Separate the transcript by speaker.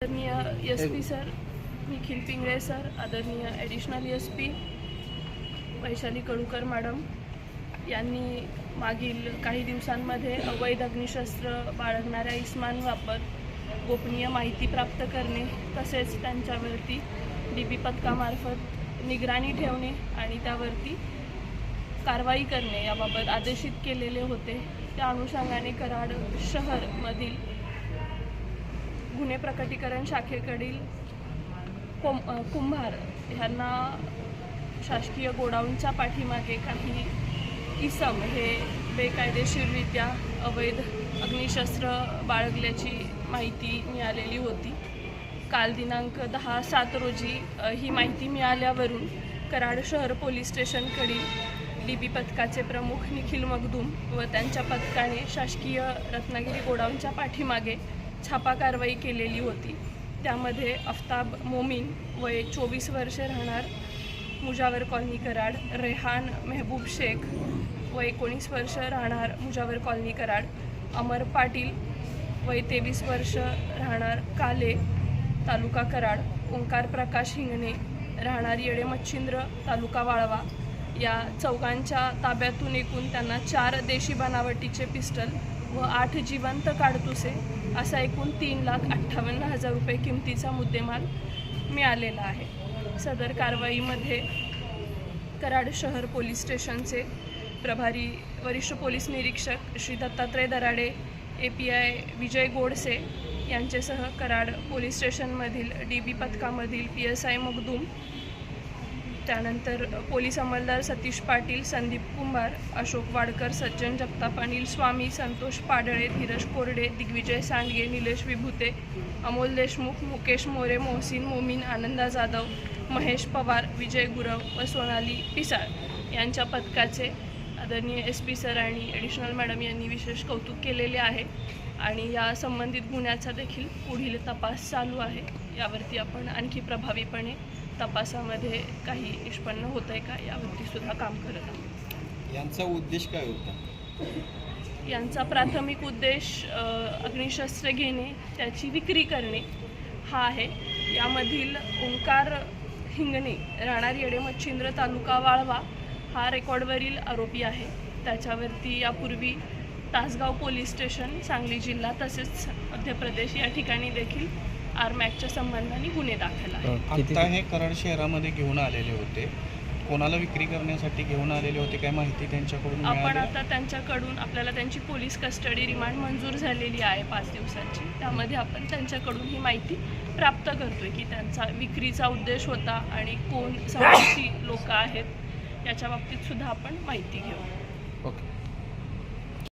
Speaker 1: आदरणीय SP sir Nikhil Pingale sir, आदरणीय additional SP Vaishali Kadukar madam यांनी मागील काही दिवसांमध्ये अवैध अग्निशस्त्र बाळगणाऱ्या इस्मान वापर गोपनीय माहिती प्राप्त करणे तसेच त्यांच्यावरती DB पथकामार्फत निगराणी ठेवणे आणि त्यावरती कारवाई करणे याबाबत आदेशित केलेले होते। त्या अनुषंगाने कराड शहरमधील गुन्हे प्रकटीकरण शाखेकडील कुंभार यांना शासकीय गोडाऊनच्या पाठीमागे काही इसम हे बेकायदेशीररित्या अवैध अग्निशस्त्र बाळगल्याची माहिती मिळालेली होती। काल दिनांक 10/7 रोजी ही माहिती मिळाल्यावरून कराड शहर पोलीस स्टेशनकडील DB पथकाचे प्रमुख निखिल मगदूम व त्यांच्या पथकाने शासकीय रत्नागिरी गोडाऊनच्या पाठीमागे छापा कारवाई केलेली होती। त्यामध्ये अफ्ताब मोमीन वय 24 वर्षे राहणार मुजावर कॉलनी कराड, रेहान मेहबूब शेख वय 19 वर्ष राहणार मुजावर कॉलनी कराड, अमर पाटील वय 23 वर्ष राहणार काले तालुका कराड, ओंकार प्रकाश हिंगणे राहणार येडे मच्छिंद्र तालुका वाळवा या चौघांच्या ताब्यातून एकूण त्यांना 4 देशी बनावटीचे पिस्टल व 8 जिवंत काडतुसे असा एकूण 3,58,000 रुपये किमतीचा मुद्देमाल मिळालेला आहे। सदर कारवाईमध्ये कराड शहर पोलीस स्टेशनचे प्रभारी वरिष्ठ पोलीस निरीक्षक श्री दत्तात्रय दराडे, API विजय गोडसे यांचेसह कराड पोलीस स्टेशनमधील DB पथकामधील PSI मगदूम, त्यानंतर पोलीस अंमलदार सतीश पाटील, संदीप कुंभार, अशोक वाडकर, सज्जन जगताप, अनिल स्वामी, संतोष पाडळे, धीरज कोरडे, दिग्विजय सांडगे, निलेश विभूते, अमोल देशमुख, मुकेश मोरे, मोहसिन मोमीन, आनंदा जाधव, महेश पवार, विजय गुरव व सोनाली पिसाळ यांच्या पथकाचे आदरणीय SP सर आणि ॲडिशनल मॅडम यांनी विशेष कौतुक केलेले आहे आणि या संबंधित गुन्ह्याचा देखील पुढील तपास चालू आहे। यावरती आपण आणखी प्रभावीपणे तपासामध्ये काही निष्पन्न होत आहे का यावरती सुद्धा काम करत आहोत।
Speaker 2: यांचा उद्देश काय होता?
Speaker 1: यांचा प्राथमिक उद्देश अग्निशस्त्र घेणे, त्याची विक्री करणे हा आहे। यामधील ओंकार हिंगणे राहणार येडे मच्छिंद्र तालुका वाळवा हा रेकॉर्डवरील आरोपी आहे। त्याच्यावरती यापूर्वी तासगाव पोलीस स्टेशन, सांगली जिल्हा तसेच मध्य प्रदेश या ठिकाणी देखील आरमॅकच्या संबंधाने गुन्हे दाखल आहेत।
Speaker 2: आता हे कराड शहरामध्ये घेऊन आलेले होते, कोणाला विक्री करण्यासाठी घेऊन आलेले होते, काय माहिती त्यांच्याकडून
Speaker 1: आपण आता त्यांच्याकडून आपल्याला त्यांची पोलीस कस्टडी रिमांड मंजूर झालेली आहे 5 दिवसांची। त्यामध्ये आपण त्यांच्याकडून ही माहिती प्राप्त करतोय की त्यांचा विक्रीचा उद्देश होता आणि कोण समोरची लोक आहेत याच्या बाबतीत सुद्धा आपण माहिती घेऊ।
Speaker 2: ओके।